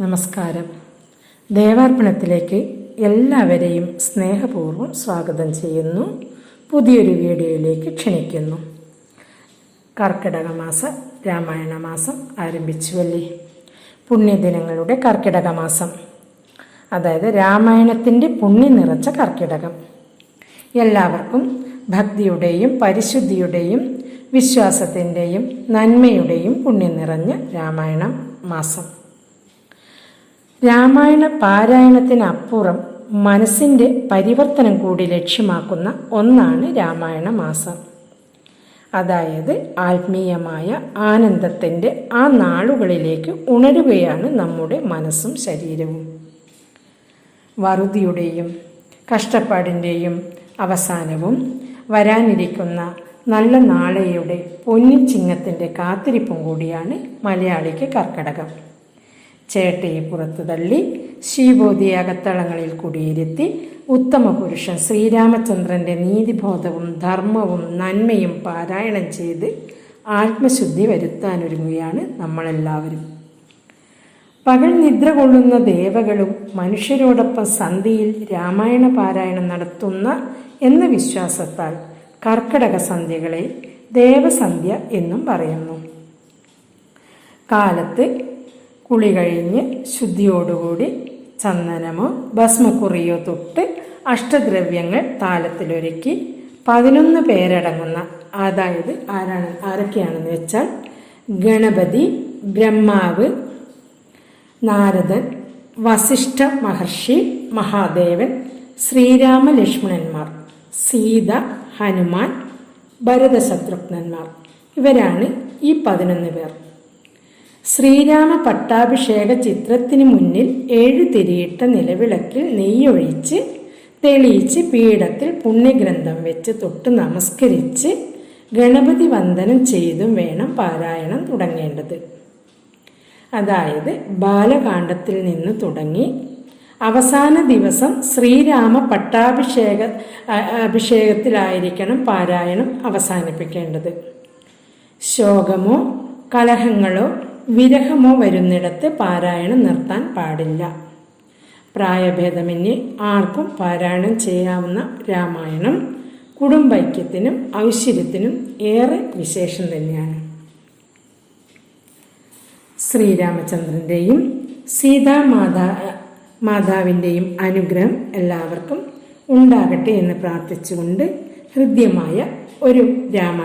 നമസ്കാരം. ദേവാർപ്പണത്തിലേക്ക് എല്ലാവരെയും സ്നേഹപൂർവ്വം സ്വാഗതം ചെയ്യുന്നു. പുതിയൊരു വീഡിയോയിലേക്ക് ക്ഷണിക്കുന്നു. കർക്കിടക മാസ രാമായണ മാസം ആരംഭിച്ചുവല്ലേ. പുണ്യദിനങ്ങളുടെ കർക്കിടക മാസം, അതായത് രാമായണത്തിൻ്റെ പുണ്യം നിറച്ച കർക്കിടകം. എല്ലാവർക്കും ഭക്തിയുടെയും പരിശുദ്ധിയുടെയും വിശ്വാസത്തിൻ്റെയും നന്മയുടെയും പുണ്യം നിറഞ്ഞ രാമായണ മാസം. രാമായണ പാരായണത്തിനപ്പുറം മനസ്സിൻ്റെ പരിവർത്തനം കൂടി ലക്ഷ്യമാക്കുന്ന ഒന്നാണ് രാമായണ മാസം. അതായത് ആത്മീയമായ ആനന്ദത്തിൻ്റെ ആ നാളുകളിലേക്ക് ഉണരുകയാണ് നമ്മുടെ മനസ്സും ശരീരവും. വറുതിയുടെയും കഷ്ടപ്പാടിൻ്റെയും അവസാനവും വരാനിരിക്കുന്ന നല്ല നാളെയുടെ പൊന്നിച്ചിങ്ങത്തിൻ്റെ കാത്തിരിപ്പും കൂടിയാണ് മലയാളിക്ക് കർക്കിടകം. ചേട്ടയെ പുറത്തു തള്ളി ശീബോധിയെ അകത്തളങ്ങളിൽ കുടിയിരുത്തി ഉത്തമ പുരുഷൻ ശ്രീരാമചന്ദ്രൻ്റെ നീതിബോധവും ധർമ്മവും നന്മയും പാരായണം ചെയ്ത് ആത്മശുദ്ധി വരുത്താനൊരുങ്ങുകയാണ് നമ്മളെല്ലാവരും. പകൽ നിദ്ര കൊള്ളുന്ന ദേവകളും മനുഷ്യരോടൊപ്പം സന്ധ്യയിൽ രാമായണ പാരായണം നടത്തുന്ന എന്ന വിശ്വാസത്താൽ കർക്കിടക സന്ധ്യകളെ ദേവസന്ധ്യ എന്നും പറയുന്നു. കാലത്ത് കുളി കഴിഞ്ഞ് ശുദ്ധിയോടുകൂടി ചന്ദനമോ ഭസ്മക്കുറിയോ തൊട്ട് അഷ്ടദ്രവ്യങ്ങൾ താലത്തിലൊരുക്കി 11 പേരടങ്ങുന്ന, അതായത് ആരൊക്കെയാണെന്ന് വെച്ചാൽ ഗണപതി, ബ്രഹ്മാവ്, നാരദൻ, വസിഷ്ഠ മഹർഷി, മഹാദേവൻ, ശ്രീരാമ ലക്ഷ്മണന്മാർ, സീത, ഹനുമാൻ, ഭരതശത്രുഘ്നന്മാർ, ഇവരാണ് ഈ 11 പേർ. ശ്രീരാമ പട്ടാഭിഷേക ചിത്രത്തിന് മുന്നിൽ 7 തിരിയിട്ട നിലവിളക്കിൽ നെയ്യൊഴിച്ച് തെളിയിച്ച് പീഠത്തിൽ പുണ്യഗ്രന്ഥം വെച്ച് തൊട്ട് നമസ്കരിച്ച് ഗണപതി വന്ദനം ചെയ്തും വേണം പാരായണം തുടങ്ങേണ്ടത്. അതായത് ബാലകാണ്ഡത്തിൽ നിന്ന് തുടങ്ങി അവസാന ദിവസം ശ്രീരാമ അഭിഷേകത്തിലായിരിക്കണം പാരായണം അവസാനിപ്പിക്കേണ്ടത്. ശോകമോ കലഹങ്ങളോ വിരഹമോ വരുന്നിടത്ത് പാരായണം നിർത്താൻ പാടില്ല. പ്രായഭേദമന്യേ ആർക്കും പാരായണം ചെയ്യാവുന്ന രാമായണം കുടുംബൈക്യത്തിനും ഐശ്വര്യത്തിനും ഏറെ വിശേഷം തന്നെയാണ്. ശ്രീരാമചന്ദ്രൻ്റെയും സീതാമാതാവിൻ്റെയും അനുഗ്രഹം എല്ലാവർക്കും ഉണ്ടാകട്ടെ എന്ന് പ്രാർത്ഥിച്ചുകൊണ്ട് ഹൃദ്യമായ ഒരു രാമായണം